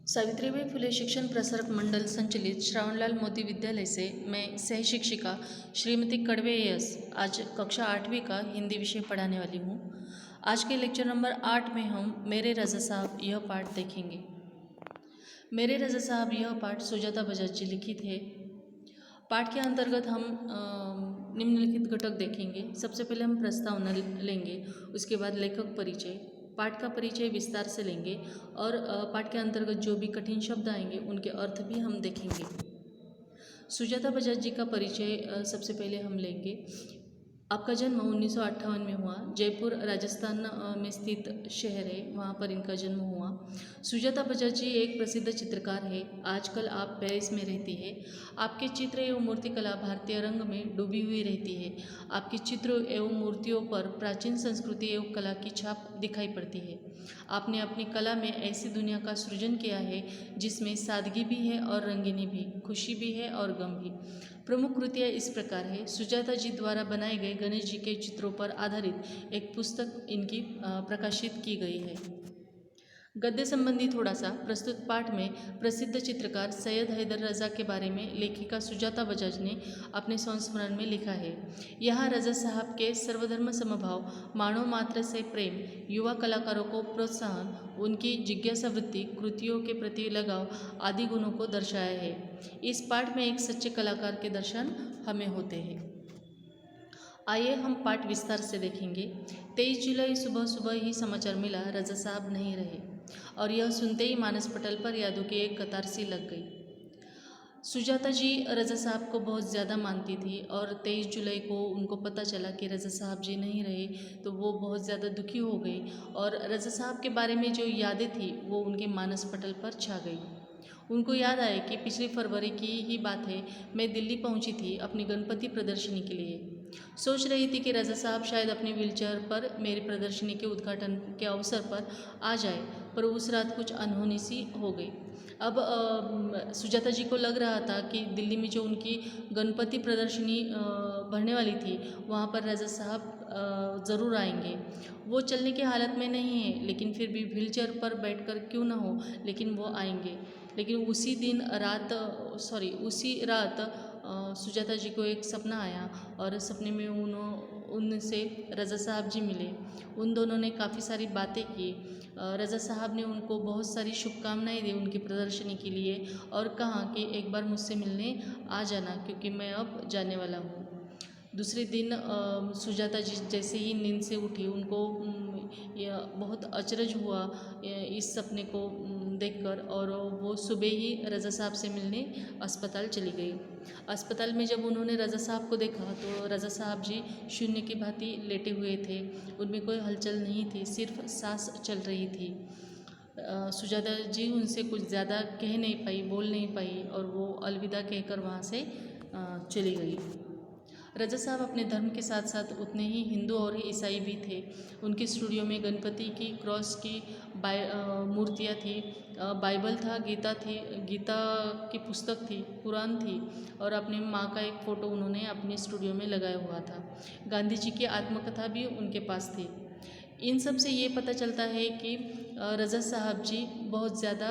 सावित्रीबाई फुले शिक्षण प्रसारक मंडल संचालित श्रावणलाल मोदी विद्यालय से मैं सह शिक्षिका श्रीमती कड़वे एस आज कक्षा 8वीं का हिंदी विषय पढ़ाने वाली हूँ। आज के लेक्चर नंबर 8 में हम मेरे रज़ा साहब यह पाठ देखेंगे। मेरे रज़ा साहब यह पाठ सुजाता बजाज जी लिखित है। पाठ के अंतर्गत हम निम्नलिखित घटक देखेंगे। सबसे पहले हम प्रस्तावना लेंगे, उसके बाद लेखक परिचय, पाठ का परिचय विस्तार से लेंगे और पाठ के अंतर्गत जो भी कठिन शब्द आएंगे उनके अर्थ भी हम देखेंगे। सुजाता बजाज जी का परिचय सबसे पहले हम लेंगे। आपका जन्म 1958 में हुआ। जयपुर राजस्थान में स्थित शहर है, वहाँ पर इनका जन्म हुआ। सुजाता बजाज जी एक प्रसिद्ध चित्रकार है। आजकल आप पेरिस में रहती है। आपके चित्र एवं मूर्तिकला भारतीय रंग में डूबी हुई रहती है। आपके चित्रों एवं मूर्तियों पर प्राचीन संस्कृति एवं कला की छाप दिखाई पड़ती है। आपने अपनी कला में ऐसी दुनिया का सृजन किया है जिसमें सादगी भी है और रंगीनी भी, खुशी भी है और गम भी। प्रमुख कृतियाँ इस प्रकार है। सुजाता जी द्वारा बनाए गए गणेश जी के चित्रों पर आधारित एक पुस्तक इनकी प्रकाशित की गई है। गद्य संबंधी थोड़ा सा प्रस्तुत पाठ में प्रसिद्ध चित्रकार सैयद हैदर रज़ा के बारे में लेखिका सुजाता बजाज ने अपने संस्मरण में लिखा है। यहाँ रज़ा साहब के सर्वधर्म समभाव, मानव मात्र से प्रेम, युवा कलाकारों को प्रोत्साहन, उनकी जिज्ञासा वृत्ति, कृतियों के प्रति लगाव आदि गुणों को दर्शाया है। इस पाठ में एक सच्चे कलाकार के दर्शन हमें होते हैं। आइए हम पाठ विस्तार से देखेंगे। 23 जुलाई सुबह सुबह ही समाचार मिला रज़ा साहब नहीं रहे और यह सुनते ही मानस पटल पर यादों की एक कतार सी लग गई। सुजाता जी रज़ा साहब को बहुत ज़्यादा मानती थी और 23 जुलाई को उनको पता चला कि रज़ा साहब जी नहीं रहे तो वो बहुत ज़्यादा दुखी हो गई और रज़ा साहब के बारे में जो यादें थी वो उनके मानस पटल पर छा गई। उनको याद आया कि पिछली फरवरी की ही बात है, मैं दिल्ली पहुंची थी अपनी गणपति प्रदर्शनी के लिए। सोच रही थी कि रज़ा साहब शायद अपने व्हीलचेयर पर मेरी प्रदर्शनी के उद्घाटन के अवसर पर आ जाए, पर उस रात कुछ अनहोनी सी हो गई। अब सुजाता जी को लग रहा था कि दिल्ली में जो उनकी गणपति प्रदर्शनी भरने वाली थी वहाँ पर रज़ा साहब ज़रूर आएंगे। वो चलने की हालत में नहीं है, लेकिन फिर भी व्हीलचेयर पर बैठकर क्यों ना हो, लेकिन वो आएंगे। लेकिन उसी रात सुजाता जी को एक सपना आया और सपने में उनसे रज़ा साहब जी मिले। उन दोनों ने काफ़ी सारी बातें की। रज़ा साहब ने उनको बहुत सारी शुभकामनाएं दी उनकी प्रदर्शनी के लिए और कहा कि एक बार मुझसे मिलने आ जाना क्योंकि मैं अब जाने वाला हूँ। दूसरे दिन सुजाता जी जैसे ही नींद से उठी उनको यह बहुत अचरज हुआ इस सपने को देखकर और वो सुबह ही रज़ा साहब से मिलने अस्पताल चली गई। अस्पताल में जब उन्होंने रज़ा साहब को देखा तो रज़ा साहब जी शून्य की भांति लेटे हुए थे। उनमें कोई हलचल नहीं थी, सिर्फ सांस चल रही थी। सुजाता जी उनसे कुछ ज़्यादा कह नहीं पाई, बोल नहीं पाई और वो अलविदा कहकर वहाँ से चली गई। रज़ा साहब अपने धर्म के साथ साथ उतने ही हिंदू और ईसाई भी थे। उनके स्टूडियो में गणपति की क्रॉस की मूर्तियाँ थी, बाइबल था, गीता की पुस्तक थी, कुरान थी और अपनी माँ का एक फ़ोटो उन्होंने अपने स्टूडियो में लगाया हुआ था। गांधी जी की आत्मकथा भी उनके पास थी। इन सब से ये पता चलता है कि रज़ा साहब जी बहुत ज़्यादा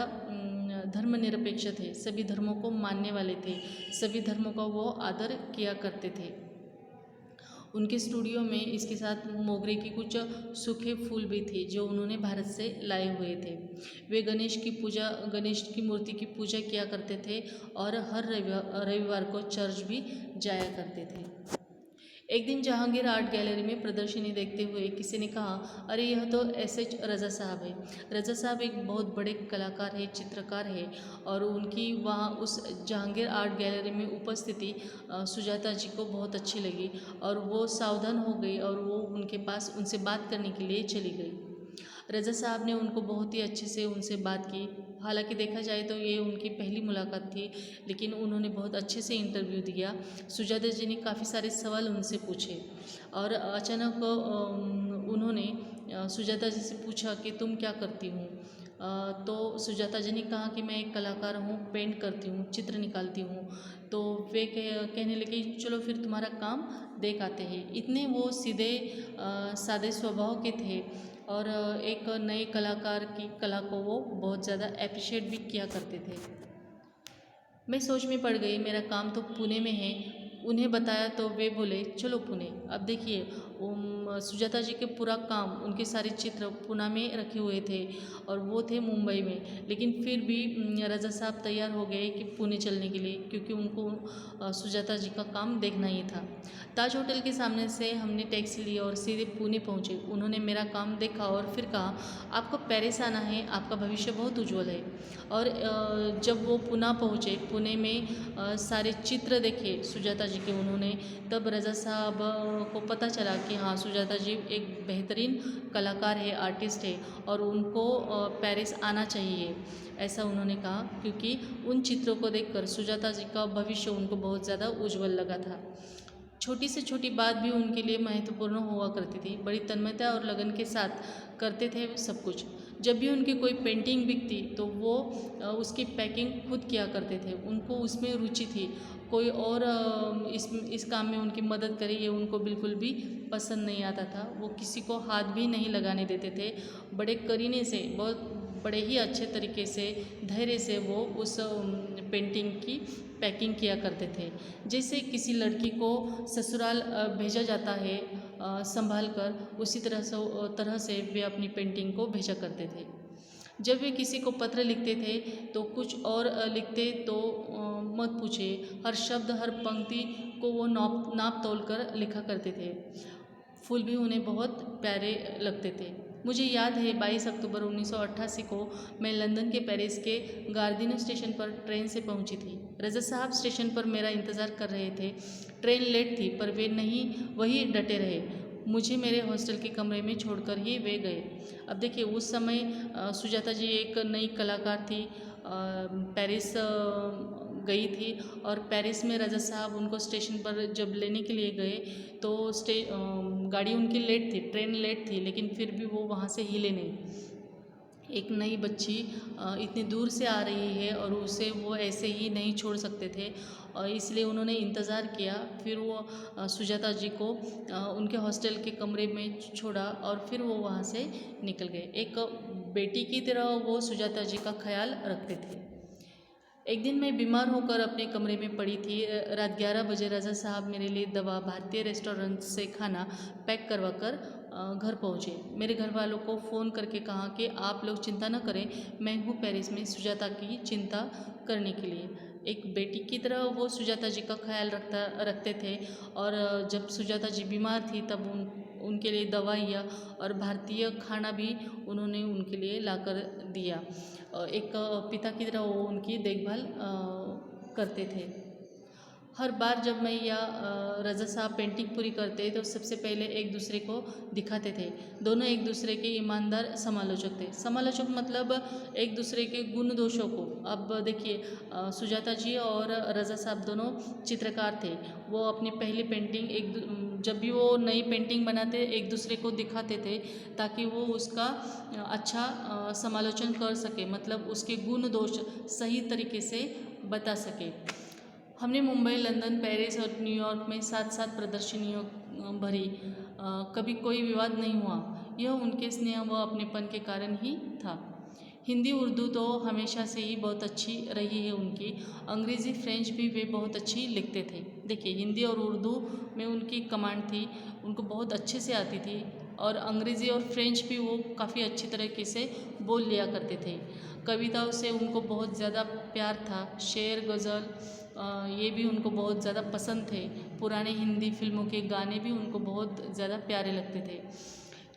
धर्मनिरपेक्ष थे, सभी धर्मों को मानने वाले थे, सभी धर्मों का वो आदर किया करते थे। उनके स्टूडियो में इसके साथ मोगरे की कुछ सूखे फूल भी थे जो उन्होंने भारत से लाए हुए थे। वे गणेश की मूर्ति की पूजा किया करते थे और हर रविवार को चर्च भी जाया करते थे। एक दिन जहांगीर आर्ट गैलरी में प्रदर्शनी देखते हुए किसी ने कहा, अरे यह तो एस.एच. रज़ा साहब है। रज़ा साहब एक बहुत बड़े कलाकार है, चित्रकार है और उनकी वहाँ उस जहांगीर आर्ट गैलरी में उपस्थिति सुजाता जी को बहुत अच्छी लगी और वो सावधान हो गई और वो उनके पास उनसे बात करने के लिए चली गई। रज़ा साहब ने उनको बहुत ही अच्छे से उनसे बात की। हालांकि देखा जाए तो ये उनकी पहली मुलाकात थी, लेकिन उन्होंने बहुत अच्छे से इंटरव्यू दिया। सुजाता जी ने काफ़ी सारे सवाल उनसे पूछे और अचानक उन्होंने सुजाता जी से पूछा कि तुम क्या करती हूँ। तो सुजाता जी ने कहा कि मैं एक कलाकार हूँ, पेंट करती हूँ, चित्र निकालती हूँ। तो वे कहने लगे चलो फिर तुम्हारा काम देख आते हैं। इतने वो सीधे सादे स्वभाव के थे और एक नए कलाकार की कला को वो बहुत ज़्यादा अप्रिशिएट भी किया करते थे। मैं सोच में पड़ गई, मेरा काम तो पुणे में है। उन्हें बताया तो वे बोले चलो पुणे। अब देखिए सुजाता जी के पूरा काम, उनके सारे चित्र पुणे में रखे हुए थे और वो थे मुंबई में, लेकिन फिर भी रज़ा साहब तैयार हो गए कि पुणे चलने के लिए, क्योंकि उनको सुजाता जी का काम देखना ही था। ताज होटल के सामने से हमने टैक्सी ली और सीधे पुणे पहुँचे। उन्होंने मेरा काम देखा और फिर कहा आपको पेरिस आना है, आपका भविष्य बहुत उज्जवल है। और जब वो पुणे पहुँचे, पुणे में सारे चित्र देखे सुजाता जी के उन्होंने, तब रज़ा साहब को पता चला कि हाँ सुजाता जी एक बेहतरीन कलाकार है, आर्टिस्ट है और उनको पेरिस आना चाहिए, ऐसा उन्होंने कहा। क्योंकि उन चित्रों को देखकर सुजाता जी का भविष्य उनको बहुत ज़्यादा उज्जवल लगा था। छोटी से छोटी बात भी उनके लिए महत्वपूर्ण हुआ करती थी। बड़ी तन्मयता और लगन के साथ करते थे सब कुछ। जब भी उनकी कोई पेंटिंग बिकती तो वो उसकी पैकिंग खुद किया करते थे। उनको उसमें रुचि थी। कोई और इस काम में उनकी मदद करे ये उनको बिल्कुल भी पसंद नहीं आता था। वो किसी को हाथ भी नहीं लगाने देते थे। बड़े करीने से, बहुत बड़े ही अच्छे तरीके से, धैर्य से वो उस पेंटिंग की पैकिंग किया करते थे। जैसे किसी लड़की को ससुराल भेजा जाता है संभाल कर, उसी तरह से वे अपनी पेंटिंग को भेजा करते थे। जब वे किसी को पत्र लिखते थे तो कुछ और लिखते तो मत पूछे, हर शब्द हर पंक्ति को वो नाप तोल कर लिखा करते थे। फूल भी उन्हें बहुत प्यारे लगते थे। मुझे याद है 22 अक्टूबर 1988 को मैं लंदन के पेरिस के गार्दिनो स्टेशन पर ट्रेन से पहुंची थी। रज़ा साहब स्टेशन पर मेरा इंतज़ार कर रहे थे। ट्रेन लेट थी पर वे नहीं वही डटे रहे। मुझे मेरे हॉस्टल के कमरे में छोड़कर ही वे गए। अब देखिए उस समय सुजाता जी एक नई कलाकार थी, पेरिस गई थी और पेरिस में रज़ा साहब उनको स्टेशन पर जब लेने के लिए गए तो गाड़ी उनकी लेट थी, ट्रेन लेट थी, लेकिन फिर भी वो वहाँ से हिले नहीं। एक नई बच्ची इतनी दूर से आ रही है और उसे वो ऐसे ही नहीं छोड़ सकते थे और इसलिए उन्होंने इंतज़ार किया। फिर वो सुजाता जी को उनके हॉस्टल के कमरे में छोड़ा और फिर वो वहाँ से निकल गए। एक बेटी की तरह वो सुजाता जी का ख्याल रखते थे। एक दिन मैं बीमार होकर अपने कमरे में पड़ी थी। रात 11 बजे रज़ा साहब मेरे लिए दवा, भारतीय रेस्टोरेंट से खाना पैक करवा कर घर पहुँचे। मेरे घर वालों को फ़ोन करके कहा कि आप लोग चिंता न करें, मैं हूँ पेरिस में सुजाता की चिंता करने के लिए। एक बेटी की तरह वो सुजाता जी का ख्याल रखते थे और जब सुजाता जी बीमार थी तब उनके लिए दवाइयाँ और भारतीय खाना भी उन्होंने उनके लिए लाकर दिया। एक पिता की तरह वो उनकी देखभाल करते थे। हर बार जब मैं या रज़ा साहब पेंटिंग पूरी करते तो सबसे पहले एक दूसरे को दिखाते थे। दोनों एक दूसरे के ईमानदार समालोचक थे। समालोचक मतलब एक दूसरे के गुण दोषों को। अब देखिए सुजाता जी और रज़ा साहब दोनों चित्रकार थे। वो अपनी पहली पेंटिंग जब भी वो नई पेंटिंग बनाते एक दूसरे को दिखाते थे ताकि वो उसका अच्छा समालोचन कर सके, मतलब उसके गुण दोष सही तरीके से बता सके। हमने मुंबई, लंदन, पेरिस और न्यूयॉर्क में साथ साथ प्रदर्शनियों भरी। कभी कोई विवाद नहीं हुआ। यह उनके स्नेह व अपनेपन के कारण ही था। हिंदी उर्दू तो हमेशा से ही बहुत अच्छी रही है उनकी। अंग्रेज़ी फ्रेंच भी वे बहुत अच्छी लिखते थे। देखिए हिंदी और उर्दू में उनकी कमांड थी, उनको बहुत अच्छे से आती थी और अंग्रेज़ी और फ्रेंच भी वो काफ़ी अच्छी तरीके से बोल लिया करते थे। कविताओं से उनको बहुत ज़्यादा प्यार था। शेर, गज़ल ये भी उनको बहुत ज़्यादा पसंद थे। पुराने हिंदी फिल्मों के गाने भी उनको बहुत ज़्यादा प्यारे लगते थे।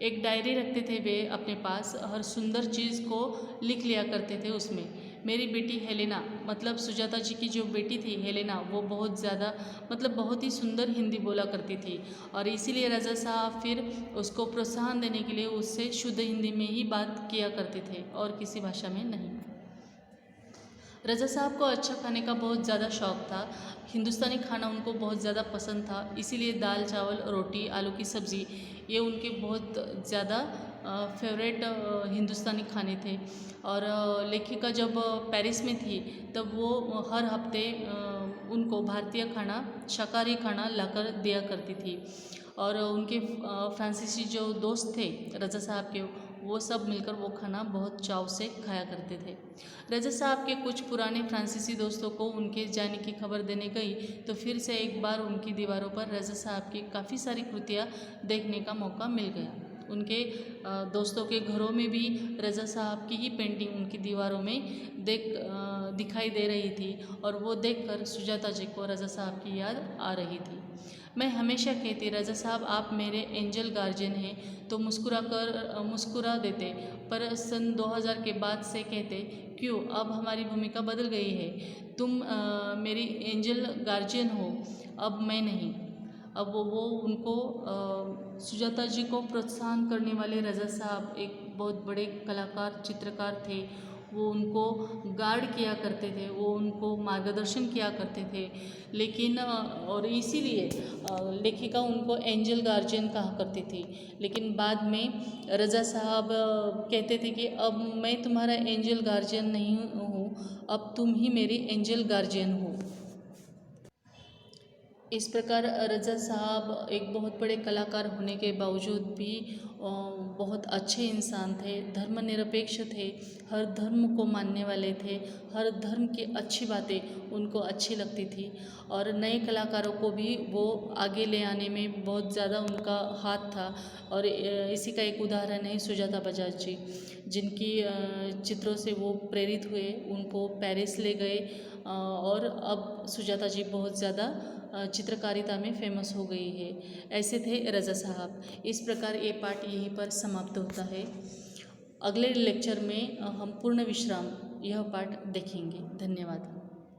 एक डायरी रखते थे वे अपने पास, हर सुंदर चीज़ को लिख लिया करते थे उसमें। मेरी बेटी हेलेना, मतलब सुजाता जी की जो बेटी थी हेलेना, वो बहुत ज़्यादा मतलब बहुत ही सुंदर हिंदी बोला करती थी और इसीलिए रज़ा साहब फिर उसको प्रोत्साहन देने के लिए उससे शुद्ध हिंदी में ही बात किया करते थे और किसी भाषा में नहीं। रज़ा साहब को अच्छा खाने का बहुत ज़्यादा शौक़ था। हिंदुस्तानी खाना उनको बहुत ज़्यादा पसंद था, इसीलिए दाल, चावल, रोटी, आलू की सब्ज़ी ये उनके बहुत ज़्यादा फेवरेट हिंदुस्तानी खाने थे। और लेखिका जब पेरिस में थी तब वो हर हफ्ते उनको भारतीय खाना, शाकाहारी खाना लाकर दिया करती थी। और उनके फ्रांसीसी जो दोस्त थे रज़ा साहब के, वो सब मिलकर वो खाना बहुत चाव से खाया करते थे। रज़ा साहब के कुछ पुराने फ्रांसीसी दोस्तों को उनके जाने की खबर देने गई तो फिर से एक बार उनकी दीवारों पर रज़ा साहब की काफ़ी सारी कृतियाँ देखने का मौका मिल गया। उनके दोस्तों के घरों में भी रज़ा साहब की ही पेंटिंग उनकी दीवारों में दिखाई दे रही थी और वो देखकर सुजाता जी को रज़ा साहब की याद आ रही थी। मैं हमेशा कहती, रज़ा साहब आप मेरे एंजल गार्जियन हैं, तो मुस्कुरा देते, पर सन 2000 के बाद से कहते क्यों, अब हमारी भूमिका बदल गई है, तुम मेरी एंजल गार्जियन हो, अब मैं नहीं। अब वो उनको सुजाता जी को प्रोत्साहन करने वाले रज़ा साहब एक बहुत बड़े कलाकार चित्रकार थे। वो उनको गार्ड किया करते थे, वो उनको मार्गदर्शन किया करते थे, लेकिन और इसीलिए लेखिका उनको एंजल गार्जियन कहा करती थी। लेकिन बाद में रज़ा साहब कहते थे कि अब मैं तुम्हारा एंजल गार्जियन नहीं हूँ, अब तुम ही मेरी एंजल गार्जियन हो। इस प्रकार रज़ा साहब एक बहुत बड़े कलाकार होने के बावजूद भी बहुत अच्छे इंसान थे, धर्मनिरपेक्ष थे, हर धर्म को मानने वाले थे, हर धर्म की अच्छी बातें उनको अच्छी लगती थी और नए कलाकारों को भी वो आगे ले आने में बहुत ज़्यादा उनका हाथ था। और इसी का एक उदाहरण है सुजाता बजाज जी, जिनकी चित्रों से वो प्रेरित हुए, उनको पेरिस ले गए और अब सुजाता जी बहुत ज़्यादा चित्रकारिता में फेमस हो गई है। ऐसे थे रज़ा साहब। इस प्रकार ये पाठ यहीं पर समाप्त होता है। अगले लेक्चर में हम पूर्ण विश्राम यह पाठ देखेंगे। धन्यवाद।